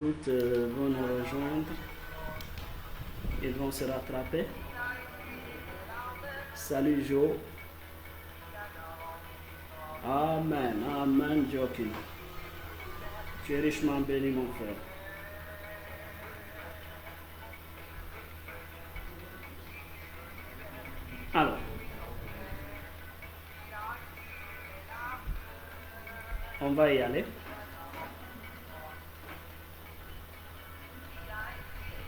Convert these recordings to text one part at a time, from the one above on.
Toutes vont nous rejoindre. Ils vont se rattraper. Salut Joe. Amen. Amen, Joaquin. Tu es richement béni, mon frère. Alors, on va y aller.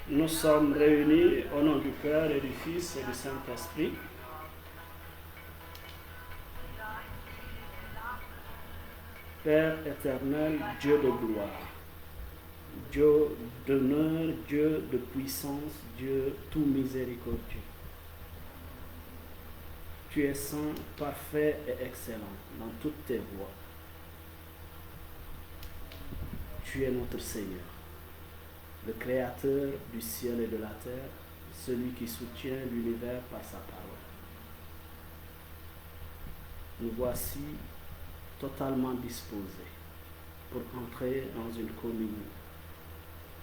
Nous sommes réunis au nom du Père et du Fils et du Saint-Esprit. Père éternel, Dieu de gloire, Dieu d'honneur, Dieu de puissance, Dieu tout miséricordieux. Tu es saint, parfait et excellent dans toutes tes voies. Tu es notre Seigneur, le Créateur du ciel et de la terre, celui qui soutient l'univers par sa parole. Nous voici totalement disposés pour entrer dans une communion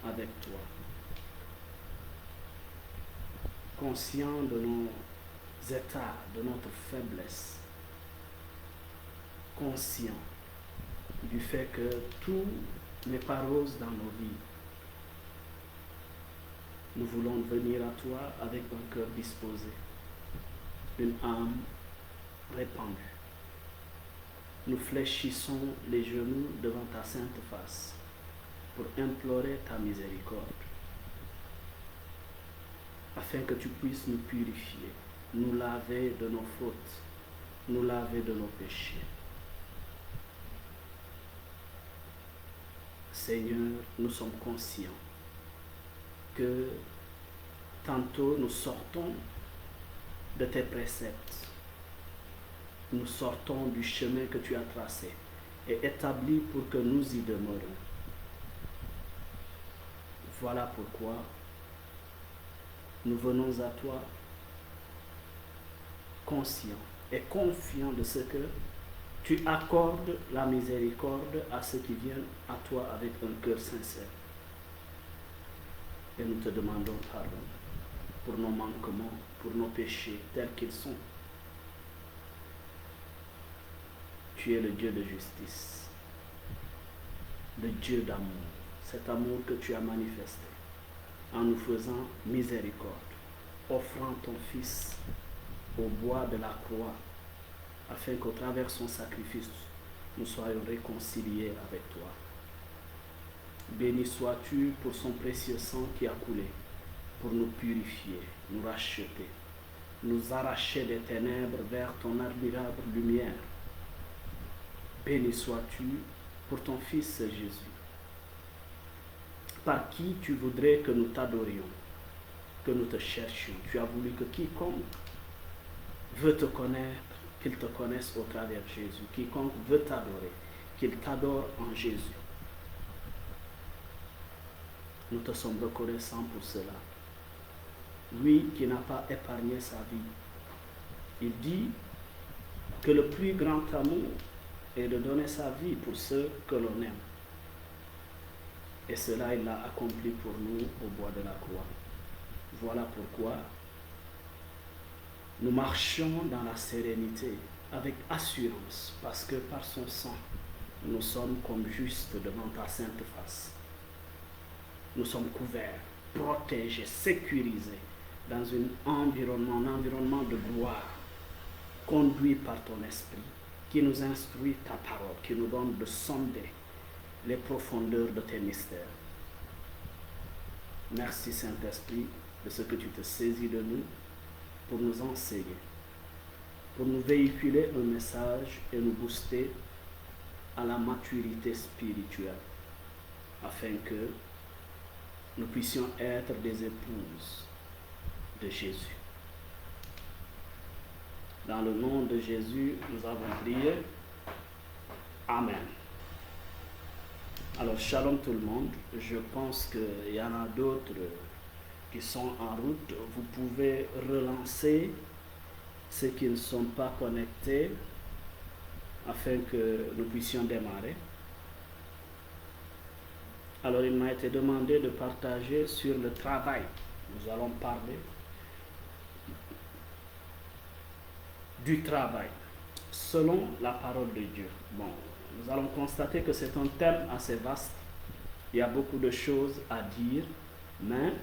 avec toi, conscients de nos états, de notre faiblesse, conscients du fait que tout n'est pas rose dans nos vies. Nous voulons venir à toi avec un cœur disposé, une âme répandue. Nous fléchissons les genoux devant ta sainte face pour implorer ta miséricorde, afin que tu puisses nous purifier, nous laver de nos fautes, nous laver de nos péchés. Seigneur, nous sommes conscients que tantôt nous sortons de tes préceptes, nous sortons du chemin que tu as tracé et établi pour que nous y demeurions. Voilà pourquoi nous venons à toi conscients et confiants de ce que tu accordes la miséricorde à ceux qui viennent à toi avec un cœur sincère. Et nous te demandons pardon pour nos manquements, pour nos péchés tels qu'ils sont. Tu es le Dieu de justice, le Dieu d'amour, cet amour que tu as manifesté en nous faisant miséricorde, offrant ton Fils au bois de la croix, afin qu'au travers de son sacrifice, nous soyons réconciliés avec toi. Béni sois-tu pour son précieux sang qui a coulé, pour nous purifier, nous racheter, nous arracher des ténèbres vers ton admirable lumière. Béni sois-tu pour ton Fils Jésus, par qui tu voudrais que nous t'adorions, que nous te cherchions. Tu as voulu que quiconque veut te connaître, qu'il te connaisse au travers de Jésus. Quiconque veut t'adorer, qu'il t'adore en Jésus. Nous te sommes reconnaissants pour cela. Lui qui n'a pas épargné sa vie. Il dit que le plus grand amour est de donner sa vie pour ceux que l'on aime. Et cela, il l'a accompli pour nous au bois de la croix. Voilà pourquoi nous marchons dans la sérénité, avec assurance, parce que par son sang, nous sommes comme justes devant ta sainte face. Nous sommes couverts, protégés, sécurisés dans un environnement de gloire, conduit par ton esprit, qui nous instruit ta parole, qui nous donne de sonder les profondeurs de tes mystères. Merci Saint-Esprit de ce que tu te saisis de nous pour nous enseigner, pour nous véhiculer un message et nous booster à la maturité spirituelle, afin que nous puissions être des épouses de Jésus. Dans le nom de Jésus, nous avons prié. Amen. Alors, shalom tout le monde. Je pense qu'il y en a d'autres qui sont en route. Vous pouvez relancer ceux qui ne sont pas connectés afin que nous puissions démarrer. Alors il m'a été demandé de partager sur le travail. Nous allons parler du travail selon la parole de Dieu. Bon, nous allons constater que c'est un thème assez vaste. Il y a beaucoup de choses à dire, mais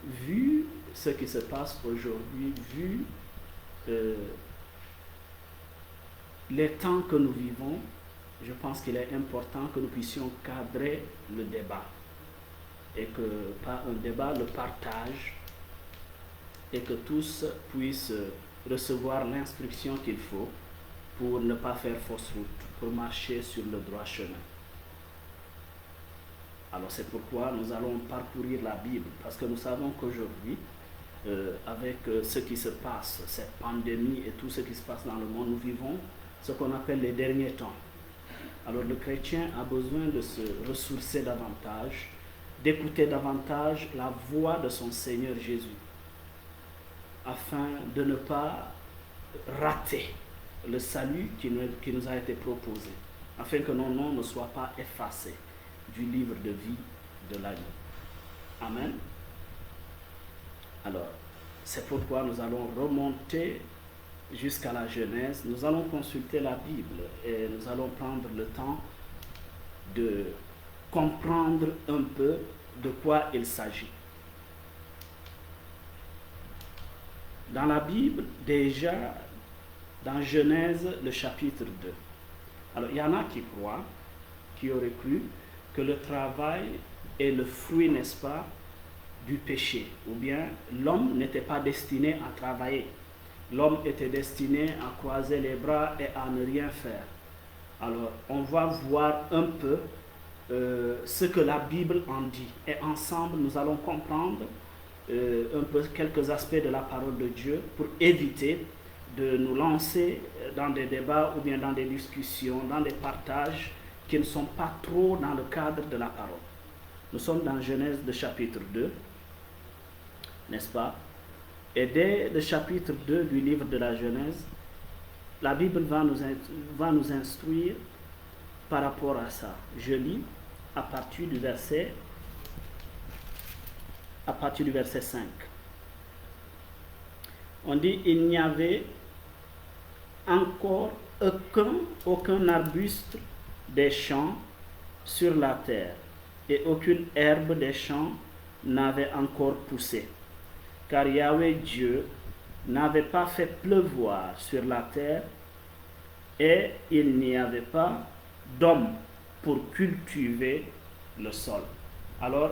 vu ce qui se passe aujourd'hui, vu les temps que nous vivons, je pense qu'il est important que nous puissions cadrer le débat. Et que, par un débat, le partage, et que tous puissent recevoir l'instruction qu'il faut pour ne pas faire fausse route, pour marcher sur le droit chemin. Alors c'est pourquoi nous allons parcourir la Bible, parce que nous savons qu'aujourd'hui, avec ce qui se passe, cette pandémie et tout ce qui se passe dans le monde, nous vivons ce qu'on appelle les derniers temps. Alors le chrétien a besoin de se ressourcer davantage, d'écouter davantage la voix de son Seigneur Jésus, afin de ne pas rater le salut qui nous a été proposé, afin que nos noms ne soient pas effacés du livre de vie de l'agneau. Amen. Alors, c'est pourquoi nous allons remonter jusqu'à la Genèse. Nous allons consulter la Bible et nous allons prendre le temps de comprendre un peu de quoi il s'agit. Dans la Bible, déjà, dans Genèse, le chapitre 2. Alors, il y en a qui croient, qui auraient cru que le travail est le fruit, n'est-ce pas, du péché. Ou bien, l'homme n'était pas destiné à travailler. L'homme était destiné à croiser les bras et à ne rien faire. Alors, on va voir un peu ce que la Bible en dit. Et ensemble, nous allons comprendre un peu quelques aspects de la parole de Dieu pour éviter de nous lancer dans des débats ou bien dans des discussions, dans des partages qui ne sont pas trop dans le cadre de la parole. Nous sommes dans Genèse de chapitre 2, n'est-ce pas? Et dès le chapitre 2 du livre de la Genèse, la Bible va nous instruire par rapport à ça. Je lis à partir du verset 5. On dit, il n'y avait encore aucun arbuste des champs sur la terre, et aucune herbe des champs n'avait encore poussé, car Yahweh Dieu n'avait pas fait pleuvoir sur la terre, et il n'y avait pas d'homme pour cultiver le sol. Alors,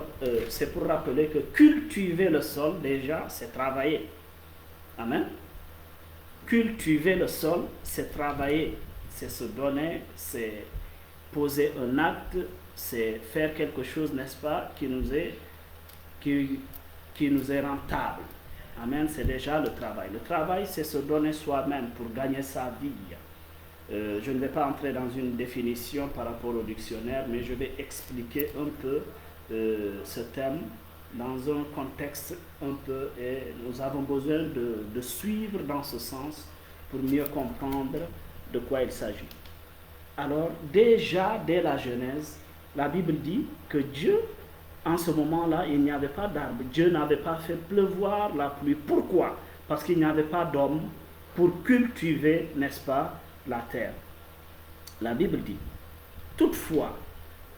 c'est pour rappeler que cultiver le sol, déjà, c'est travailler. Amen. Cultiver le sol, c'est travailler, c'est se donner, c'est poser un acte, c'est faire quelque chose, n'est-ce pas, qui nous est rentable. Amen, c'est déjà le travail. Le travail, c'est se donner soi-même pour gagner sa vie. Je ne vais pas entrer dans une définition par rapport au dictionnaire, mais je vais expliquer un peu ce thème dans un contexte un peu, et nous avons besoin de suivre dans ce sens pour mieux comprendre de quoi il s'agit. Alors, déjà, dès la Genèse, la Bible dit que Dieu, en ce moment-là, il n'y avait pas d'arbre. Dieu n'avait pas fait pleuvoir la pluie. Pourquoi? Parce qu'il n'y avait pas d'homme pour cultiver, n'est-ce pas, la terre. La Bible dit, toutefois,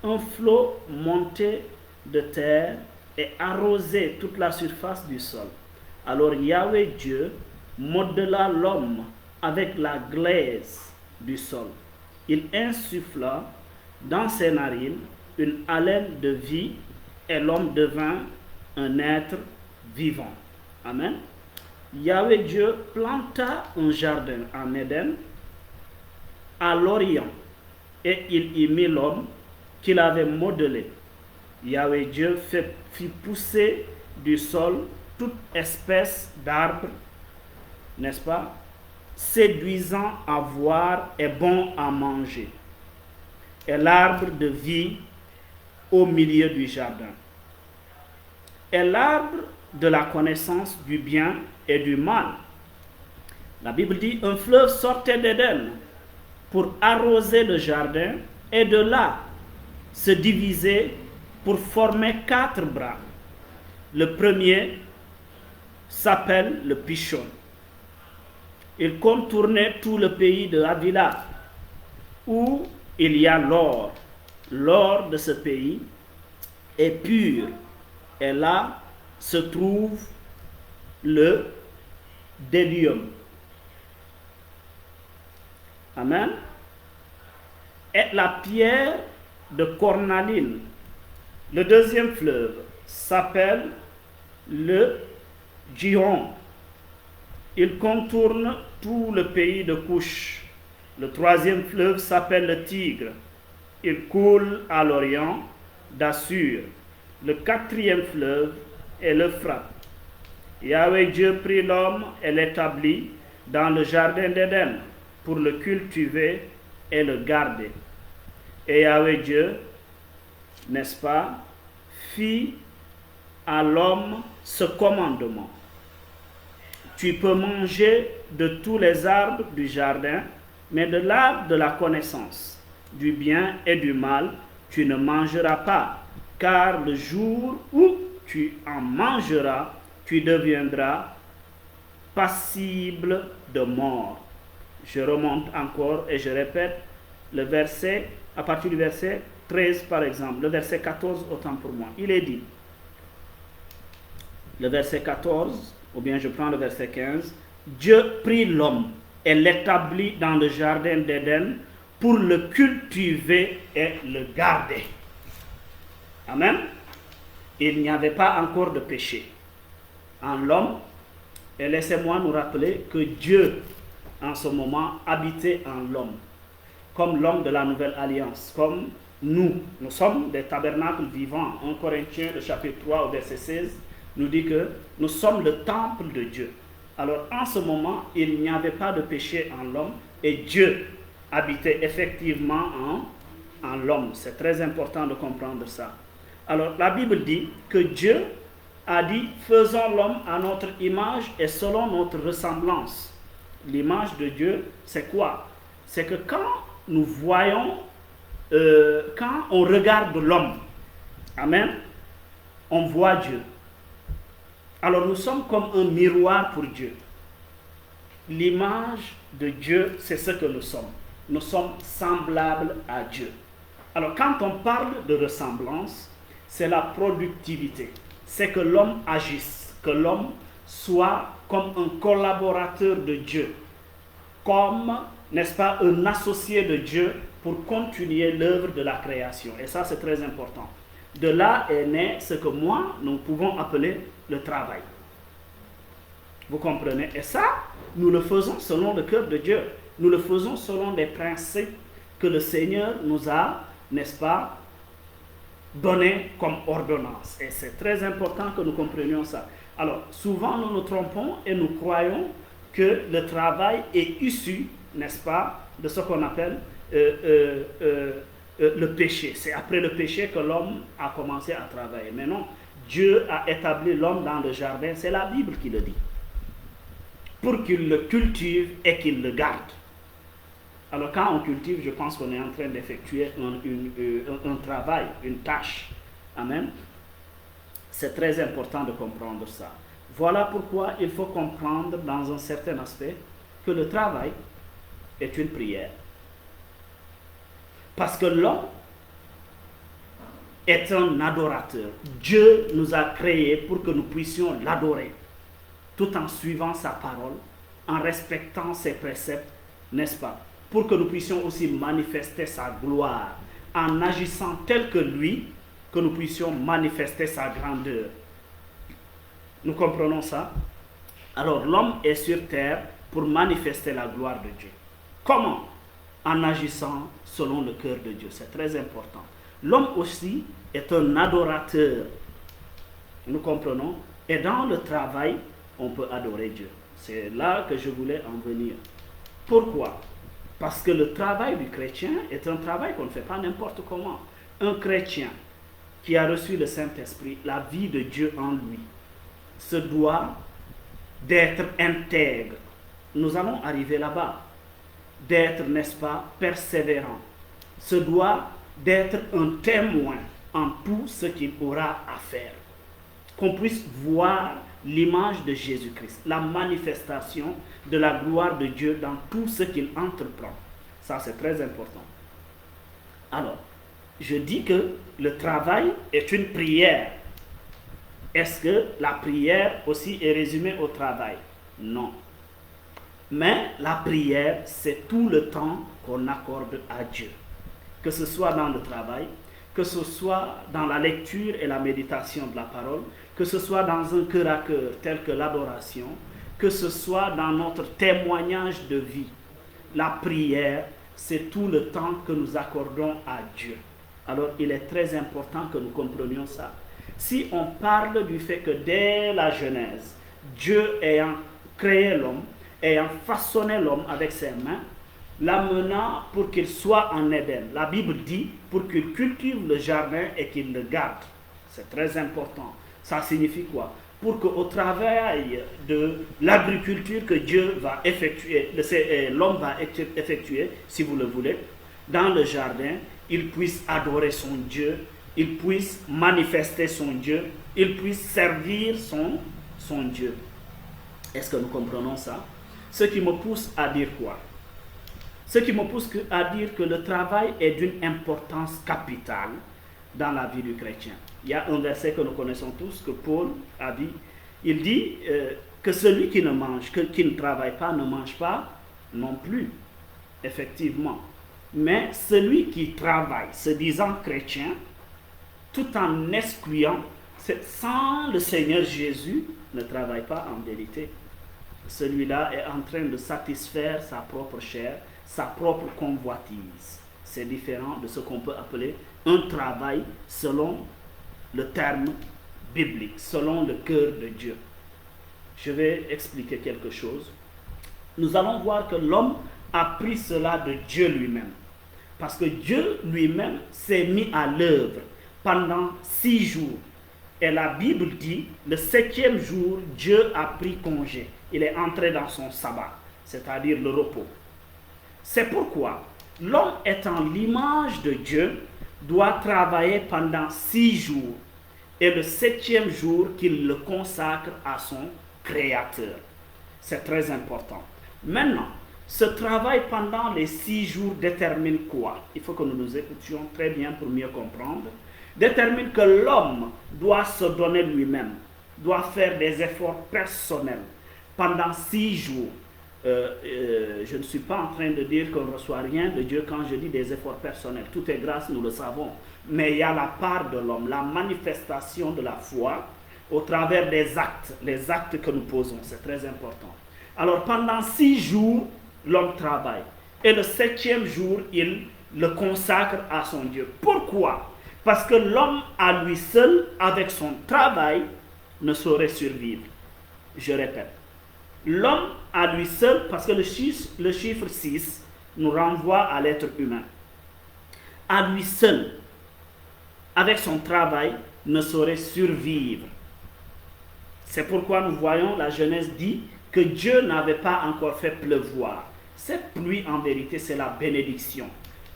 un flot montait de terre et arrosait toute la surface du sol. Alors Yahweh Dieu modela l'homme avec la glaise du sol. Il insuffla dans ses narines une haleine de vie et l'homme devint un être vivant. Amen. Yahweh Dieu planta un jardin en Éden à l'Orient et il y mit l'homme qu'il avait modelé. Yahweh Dieu fit pousser du sol toute espèce d'arbres, n'est-ce pas, séduisant à voir et bon à manger, et l'arbre de vie au milieu du jardin, et l'arbre de la connaissance du bien et du mal. La Bible dit, un fleuve sortait d'Éden pour arroser le jardin, et de là se divisait pour former 4 bras. Le premier s'appelle le Pishon. Il contournait tout le pays de Havila, où il y a l'or. L'or de ce pays est pur. Et là se trouve le délium. Amen. Et la pierre de cornaline. Le deuxième fleuve s'appelle le Gihon. Il contourne tout le pays de Couche. Le troisième fleuve s'appelle le Tigre. Il coule à l'orient d'Assur. Le quatrième fleuve est l'Euphrate. Yahweh Dieu prit l'homme et l'établit dans le jardin d'Éden pour le cultiver et le garder. Et Yahweh Dieu, n'est-ce pas, fit à l'homme ce commandement. Tu peux manger de tous les arbres du jardin, mais de l'arbre de la connaissance, du bien et du mal, tu ne mangeras pas, car le jour où tu en mangeras, tu deviendras passible de mort. Je remonte encore et je répète le verset, à partir du verset 13 par exemple, le verset 14 autant pour moi. Il est dit, le verset 14, ou bien je prends le verset 15, Dieu prit l'homme et l'établit dans le jardin d'Éden pour le cultiver et le garder. Amen. Il n'y avait pas encore de péché en l'homme. Et laissez-moi nous rappeler que Dieu, en ce moment, habitait en l'homme, comme l'homme de la nouvelle alliance, comme nous sommes des tabernacles vivants. 1 Corinthiens, le chapitre 3, au verset 16, nous dit que nous sommes le temple de Dieu. Alors, en ce moment, il n'y avait pas de péché en l'homme et Dieu habitait effectivement en l'homme. C'est très important de comprendre ça. Alors, la Bible dit que Dieu a dit, faisons l'homme à notre image et selon notre ressemblance. L'image de Dieu, c'est quoi? C'est que quand nous voyons, quand on regarde l'homme, amen, on voit Dieu. Alors nous sommes comme un miroir pour Dieu. L'image de Dieu, c'est ce que nous sommes. Nous sommes semblables à Dieu. Alors quand on parle de ressemblance, c'est la productivité. C'est que l'homme agisse, que l'homme soit comme un collaborateur de Dieu, comme, n'est-ce pas, un associé de Dieu pour continuer l'œuvre de la création. Et ça, c'est très important. De là est né ce que nous pouvons appeler le travail. Vous comprenez? Et ça, nous le faisons selon le cœur de Dieu. Nous le faisons selon les principes que le Seigneur nous a, n'est-ce pas, donné comme ordonnance. Et c'est très important que nous comprenions ça. Alors, souvent nous nous trompons et nous croyons que le travail est issu, n'est-ce pas, de ce qu'on appelle le péché. C'est après le péché que l'homme a commencé à travailler. Mais non, Dieu a établi l'homme dans le jardin, c'est la Bible qui le dit, pour qu'il le cultive et qu'il le garde. Alors quand on cultive, je pense qu'on est en train d'effectuer un travail, une tâche. Amen. C'est très important de comprendre ça. Voilà pourquoi il faut comprendre dans un certain aspect que le travail est une prière. Parce que l'homme est un adorateur. Dieu nous a créés pour que nous puissions l'adorer, tout en suivant sa parole, en respectant ses préceptes, n'est-ce pas? Pour que nous puissions aussi manifester sa gloire, en agissant tel que lui, que nous puissions manifester sa grandeur. Nous comprenons ça? Alors l'homme est sur terre pour manifester la gloire de Dieu. Comment? En agissant selon le cœur de Dieu. C'est très important. L'homme aussi est un adorateur. Nous comprenons? Et dans le travail, on peut adorer Dieu. C'est là que je voulais en venir. Pourquoi? Parce que le travail du chrétien est un travail qu'on ne fait pas n'importe comment. Un chrétien qui a reçu le Saint-Esprit, la vie de Dieu en lui, se doit d'être intègre. Nous allons arriver là-bas. D'être, n'est-ce pas, persévérant. Se doit d'être un témoin en tout ce qu'il aura à faire. Qu'on puisse voir l'image de Jésus-Christ, la manifestation de la gloire de Dieu dans tout ce qu'il entreprend. Ça, c'est très important. Alors, je dis que le travail est une prière. Est-ce que la prière aussi est résumée au travail? Non. Mais la prière, c'est tout le temps qu'on accorde à Dieu. Que ce soit dans le travail, que ce soit dans la lecture et la méditation de la parole, que ce soit dans un cœur à cœur tel que l'adoration, que ce soit dans notre témoignage de vie. La prière, c'est tout le temps que nous accordons à Dieu. Alors, il est très important que nous comprenions ça. Si on parle du fait que dès la Genèse, Dieu ayant créé l'homme, ayant façonné l'homme avec ses mains, l'amenant pour qu'il soit en Éden. La Bible dit pour qu'il cultive le jardin et qu'il le garde. C'est très important. Ça signifie quoi? Pour qu'au travail de l'agriculture que Dieu va effectuer, l'homme va effectuer, si vous le voulez, dans le jardin, il puisse adorer son Dieu, il puisse manifester son Dieu, il puisse servir son Dieu. Est-ce que nous comprenons ça? Ce qui me pousse à dire quoi? Ce qui me pousse à dire que le travail est d'une importance capitale dans la vie du chrétien. Il y a un verset que nous connaissons tous, que Paul a dit. Il dit que celui qui ne mange, qui ne travaille pas, ne mange pas non plus. Effectivement. Mais celui qui travaille, se disant chrétien, tout en excluant, sans le Seigneur Jésus, ne travaille pas en vérité. Celui-là est en train de satisfaire sa propre chair, sa propre convoitise. C'est différent de ce qu'on peut appeler un travail selon le terme biblique, selon le cœur de Dieu. Je vais expliquer quelque chose. Nous allons voir que l'homme a pris cela de Dieu lui-même. Parce que Dieu lui-même s'est mis à l'œuvre pendant 6 jours. Et la Bible dit, le 7e jour, Dieu a pris congé. Il est entré dans son sabbat, c'est-à-dire le repos. C'est pourquoi l'homme étant l'image de Dieu doit travailler pendant 6 jours et le 7e jour qu'il le consacre à son Créateur. C'est très important. Maintenant, ce travail pendant les 6 jours détermine quoi? Il faut que nous nous écoutions très bien pour mieux comprendre. Détermine que l'homme doit se donner lui-même, doit faire des efforts personnels pendant 6 jours. Je ne suis pas en train de dire qu'on ne reçoit rien de Dieu quand je dis des efforts personnels. Tout est grâce, nous le savons. Mais il y a la part de l'homme, la manifestation de la foi au travers des actes, les actes que nous posons. C'est très important. Alors pendant 6 jours, l'homme travaille. Et le 7e jour, il le consacre à son Dieu. Pourquoi? Parce que l'homme à lui seul, avec son travail, ne saurait survivre. Je répète. L'homme à lui seul, parce que le chiffre 6 nous renvoie à l'être humain. À lui seul, avec son travail, ne saurait survivre. C'est pourquoi nous voyons, la Genèse dit que Dieu n'avait pas encore fait pleuvoir. Cette pluie, en vérité, c'est la bénédiction.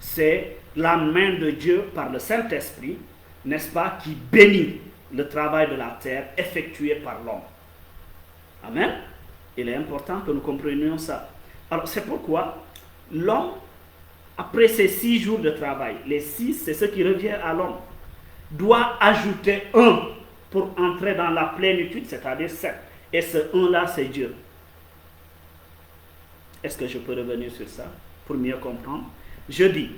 C'est la main de Dieu par le Saint-Esprit, n'est-ce pas, qui bénit le travail de la terre effectué par l'homme. Amen. Il est important que nous comprenions ça. Alors, c'est pourquoi l'homme, après ces 6 jours de travail, les 6, c'est ce qui revient à l'homme, doit ajouter 1 pour entrer dans la plénitude, c'est-à-dire 7. Et ce 1-là, c'est Dieu. Est-ce que je peux revenir sur ça pour mieux comprendre? Je dis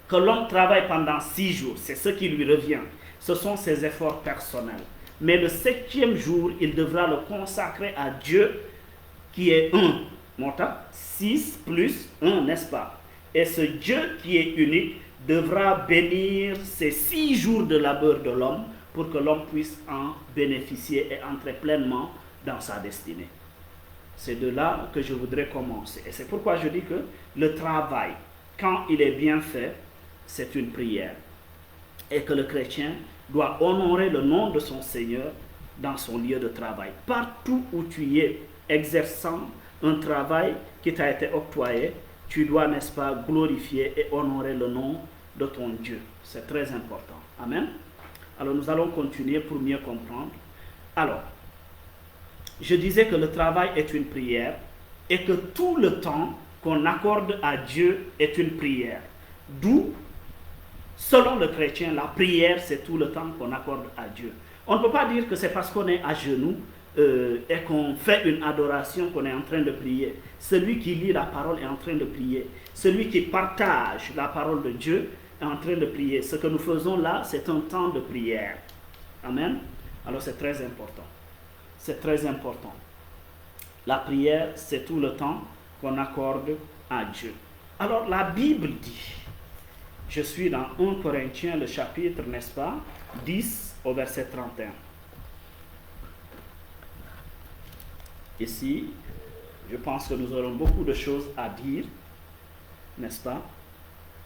que l'homme travaille pendant 6 jours, c'est ce qui lui revient. Ce sont ses efforts personnels. Mais le 7e jour, il devra le consacrer à Dieu, qui est 1. Monta 6 plus 1, n'est-ce pas? Et ce Dieu qui est unique devra bénir ces 6 jours de labeur de l'homme pour que l'homme puisse en bénéficier et entrer pleinement dans sa destinée. C'est de là que je voudrais commencer. Et c'est pourquoi je dis que le travail, quand il est bien fait, c'est une prière. Et que le chrétien doit honorer le nom de son Seigneur dans son lieu de travail. Partout où tu es exerçant un travail qui t'a été octroyé, tu dois, n'est-ce pas, glorifier et honorer le nom de ton Dieu. C'est très important. Amen. Alors nous allons continuer pour mieux comprendre. Alors, je disais que le travail est une prière et que tout le temps qu'on accorde à Dieu est une prière. D'où, selon le chrétien, la prière, c'est tout le temps qu'on accorde à Dieu. On ne peut pas dire que c'est parce qu'on est à genoux et qu'on fait une adoration qu'on est en train de prier. Celui qui lit la parole est en train de prier. Celui qui partage la parole de Dieu est en train de prier. Ce que nous faisons là, c'est un temps de prière. Amen. Alors c'est très important. C'est très important. La prière, c'est tout le temps qu'on accorde à Dieu. Alors la Bible dit, je suis dans 1 Corinthiens, le chapitre, n'est-ce pas, 10 au verset 31. Ici, je pense que nous aurons beaucoup de choses à dire, n'est-ce pas,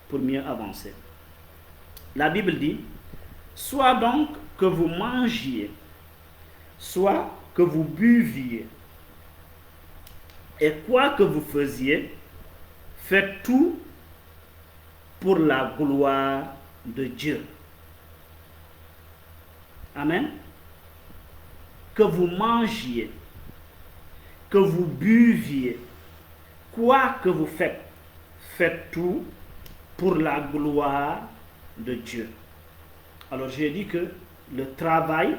pour mieux avancer. La Bible dit, soit donc que vous mangiez, soit que vous buviez, et quoi que vous faisiez, faites tout pour la gloire de Dieu. Amen. Que vous mangiez, que vous buviez, quoi que vous faites, faites tout pour la gloire de Dieu. Alors j'ai dit que le travail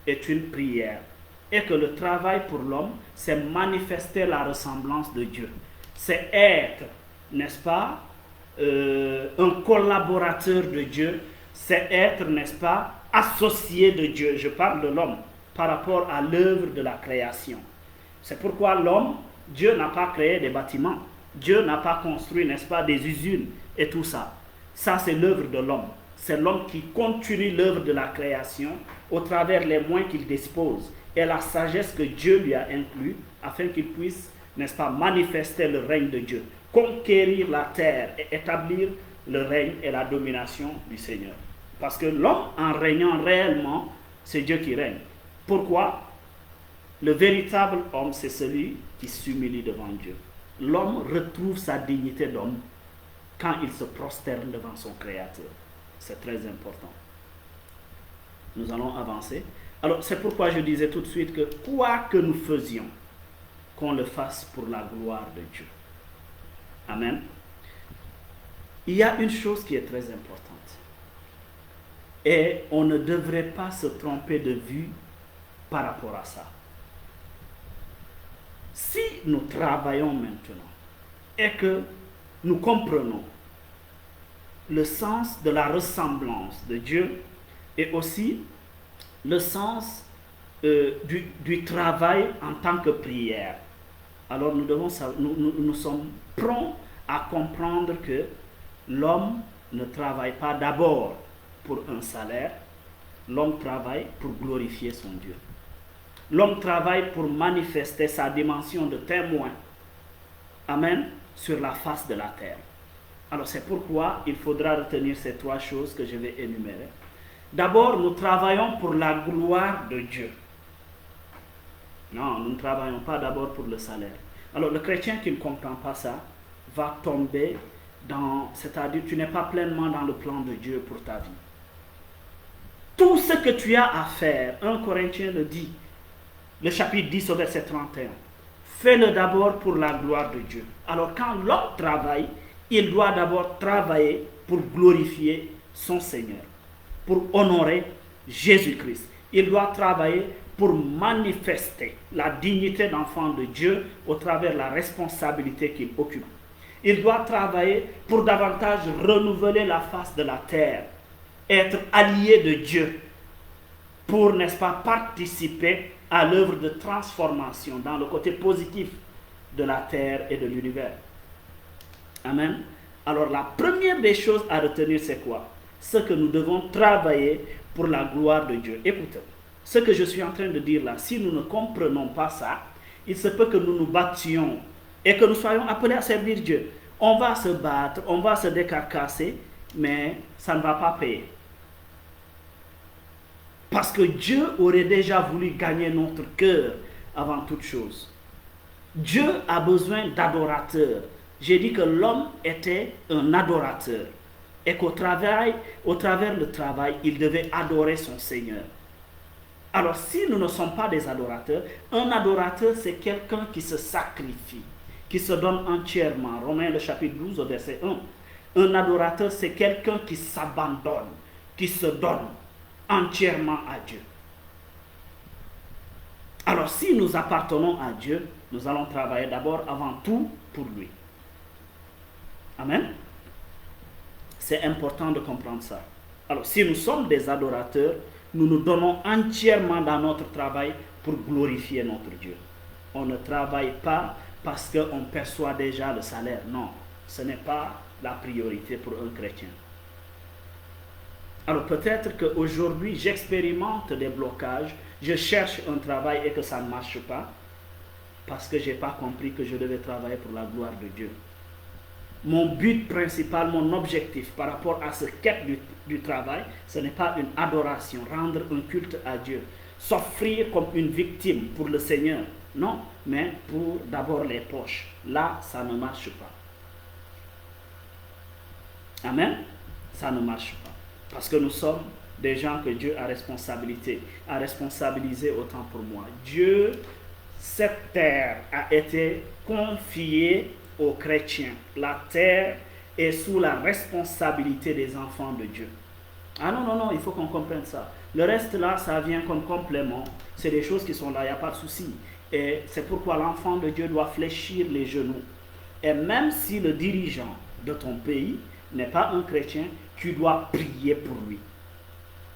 est une prière et que le travail pour l'homme, c'est manifester la ressemblance de Dieu. C'est être, n'est-ce pas, un collaborateur de Dieu, c'est être, n'est-ce pas, associé de Dieu. Je parle de l'homme par rapport à l'œuvre de la création. C'est pourquoi l'homme, Dieu n'a pas créé des bâtiments, Dieu n'a pas construit, n'est-ce pas, des usines et tout ça. Ça, c'est l'œuvre de l'homme. C'est l'homme qui continue l'œuvre de la création au travers les moyens qu'il dispose et la sagesse que Dieu lui a inclus afin qu'il puisse, n'est-ce pas, manifester le règne de Dieu, conquérir la terre et établir le règne et la domination du Seigneur. Parce que l'homme, en régnant réellement, c'est Dieu qui règne. Pourquoi? Le véritable homme, c'est celui qui s'humilie devant Dieu. L'homme retrouve sa dignité d'homme quand il se prosterne devant son Créateur. C'est très important. Nous allons avancer. Alors, c'est pourquoi je disais tout de suite que quoi que nous faisions, qu'on le fasse pour la gloire de Dieu. Amen. Il y a une chose qui est très importante. Et on ne devrait pas se tromper de vue par rapport à ça. Si nous travaillons maintenant et que nous comprenons le sens de la ressemblance de Dieu et aussi le sens du travail en tant que prière, alors nous sommes prompts à comprendre que l'homme ne travaille pas d'abord pour un salaire, l'homme travaille pour glorifier son Dieu. L'homme travaille pour manifester sa dimension de témoin, amen, sur la face de la terre. Alors c'est pourquoi il faudra retenir ces trois choses que je vais énumérer. D'abord, nous travaillons pour la gloire de Dieu. Non, nous ne travaillons pas d'abord pour le salaire. Alors le chrétien qui ne comprend pas ça va tomber dans, c'est-à-dire tu n'es pas pleinement dans le plan de Dieu pour ta vie. Tout ce que tu as à faire, 1 Corinthiens le dit, le chapitre 10 au verset 31, fais-le d'abord pour la gloire de Dieu. Alors quand l'homme travaille, il doit d'abord travailler pour glorifier son Seigneur, pour honorer Jésus-Christ. Il doit travailler pour manifester la dignité d'enfant de Dieu au travers la responsabilité qu'il occupe. Il doit travailler pour davantage renouveler la face de la terre, être allié de Dieu, pour, n'est-ce pas, participer à l'œuvre de transformation dans le côté positif de la terre et de l'univers. Amen. Alors la première des choses à retenir, c'est quoi? Ce que nous devons travailler pour la gloire de Dieu. Écoutez, ce que je suis en train de dire là, si nous ne comprenons pas ça, il se peut que nous nous battions et que nous soyons appelés à servir Dieu. On va se battre, on va se décarcasser, mais ça ne va pas payer. Parce que Dieu aurait déjà voulu gagner notre cœur avant toute chose. Dieu a besoin d'adorateurs. J'ai dit que l'homme était un adorateur. et qu'au travers le travail, il devait adorer son Seigneur. Alors, si nous ne sommes pas des adorateurs, un adorateur, c'est quelqu'un qui se sacrifie, qui se donne entièrement. Romains le chapitre 12 au verset 1. Un adorateur, c'est quelqu'un qui s'abandonne, qui se donne entièrement à Dieu. Alors, si nous appartenons à Dieu, nous allons travailler d'abord, avant tout, pour lui. Amen. C'est important de comprendre ça. Alors, si nous sommes des adorateurs, nous nous donnons entièrement dans notre travail pour glorifier notre Dieu. On ne travaille pas parce qu'on perçoit déjà le salaire. Non, ce n'est pas la priorité pour un chrétien. Alors peut-être qu'aujourd'hui, j'expérimente des blocages, je cherche un travail et que ça ne marche pas, parce que je n'ai pas compris que je devais travailler pour la gloire de Dieu. Mon but principal, mon objectif par rapport à ce quête du travail, ce n'est pas une adoration, rendre un culte à Dieu, s'offrir comme une victime pour le Seigneur. Non, mais pour d'abord les poches. Là, ça ne marche pas. Amen. Ça ne marche pas. Parce que nous sommes des gens que Dieu a responsabilisé autant pour moi. Dieu, cette terre a été confiée aux chrétiens. La terre est sous la responsabilité des enfants de Dieu. Ah non, il faut qu'on comprenne ça. Le reste là, ça vient comme complément. C'est des choses qui sont là, il n'y a pas de souci. Et c'est pourquoi l'enfant de Dieu doit fléchir les genoux. Et même si le dirigeant de ton pays n'est pas un chrétien, tu dois prier pour lui.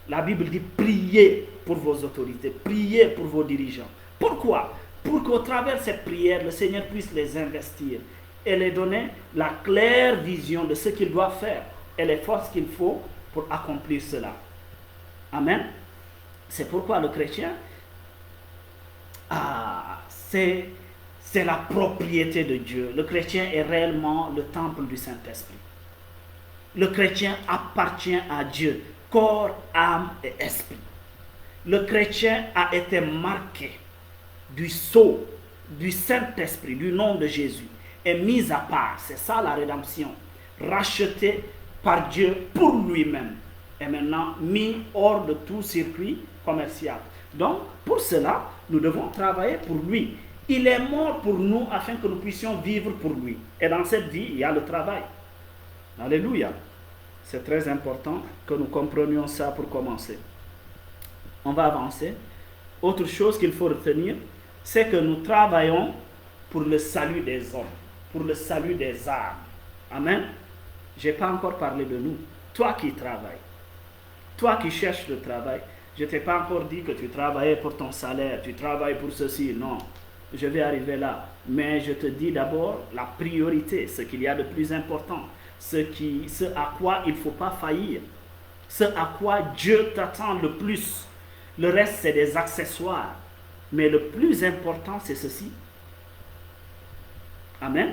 La Bible dit priez pour vos autorités, priez pour vos dirigeants. Pourquoi? Pour qu'au travers de cette prière, le Seigneur puisse les investir et les donner la claire vision de ce qu'ils doivent faire et les forces qu'il faut pour accomplir cela. Amen. C'est pourquoi le chrétien, c'est la propriété de Dieu. Le chrétien est réellement le temple du Saint-Esprit. Le chrétien appartient à Dieu, corps, âme et esprit. Le chrétien a été marqué du sceau du Saint-Esprit, du nom de Jésus, est mis à part. C'est ça la rédemption. Racheté par Dieu pour lui-même. Et maintenant mis hors de tout circuit commercial. Donc, pour cela, nous devons travailler pour lui. Il est mort pour nous afin que nous puissions vivre pour lui. Et dans cette vie, il y a le travail. Alléluia. C'est très important que nous comprenions ça pour commencer. On va avancer. Autre chose qu'il faut retenir, c'est que nous travaillons pour le salut des hommes, pour le salut des âmes. Amen. Je n'ai pas encore parlé de nous. Toi qui travailles, toi qui cherches le travail, je ne t'ai pas encore dit que tu travaillais pour ton salaire, tu travailles pour ceci. Non, je vais arriver là. Mais je te dis d'abord la priorité, ce qu'il y a de plus important, ce à quoi il ne faut pas faillir, ce à quoi Dieu t'attend le plus. Le reste, c'est des accessoires. Mais le plus important, c'est ceci. Amen.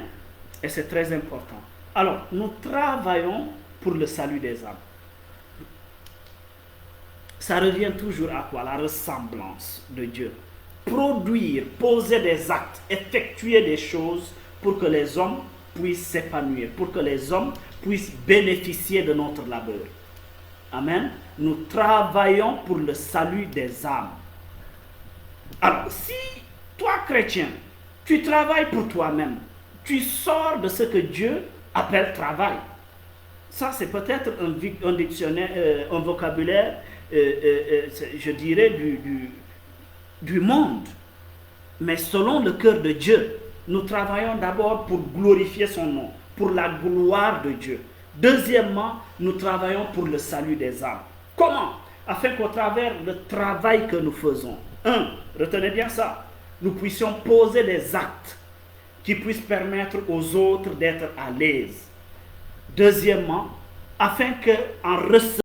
Et c'est très important. Alors, nous travaillons pour le salut des âmes. Ça revient toujours à quoi? La ressemblance de Dieu. Produire, poser des actes, effectuer des choses pour que les hommes puissent s'épanouir, pour que les hommes puissent bénéficier de notre labeur. Amen. Nous travaillons pour le salut des âmes. Alors, si toi, chrétien, tu travailles pour toi-même, tu sors de ce que Dieu appelle travail. Ça, c'est peut-être un dictionnaire, un vocabulaire, je dirais, du monde. Mais selon le cœur de Dieu, nous travaillons d'abord pour glorifier son nom, pour la gloire de Dieu. Deuxièmement, nous travaillons pour le salut des âmes. Comment? Afin qu'au travers du travail que nous faisons, retenez bien ça, nous puissions poser des actes qui puissent permettre aux autres d'être à l'aise. Deuxièmement, afin qu'en recevant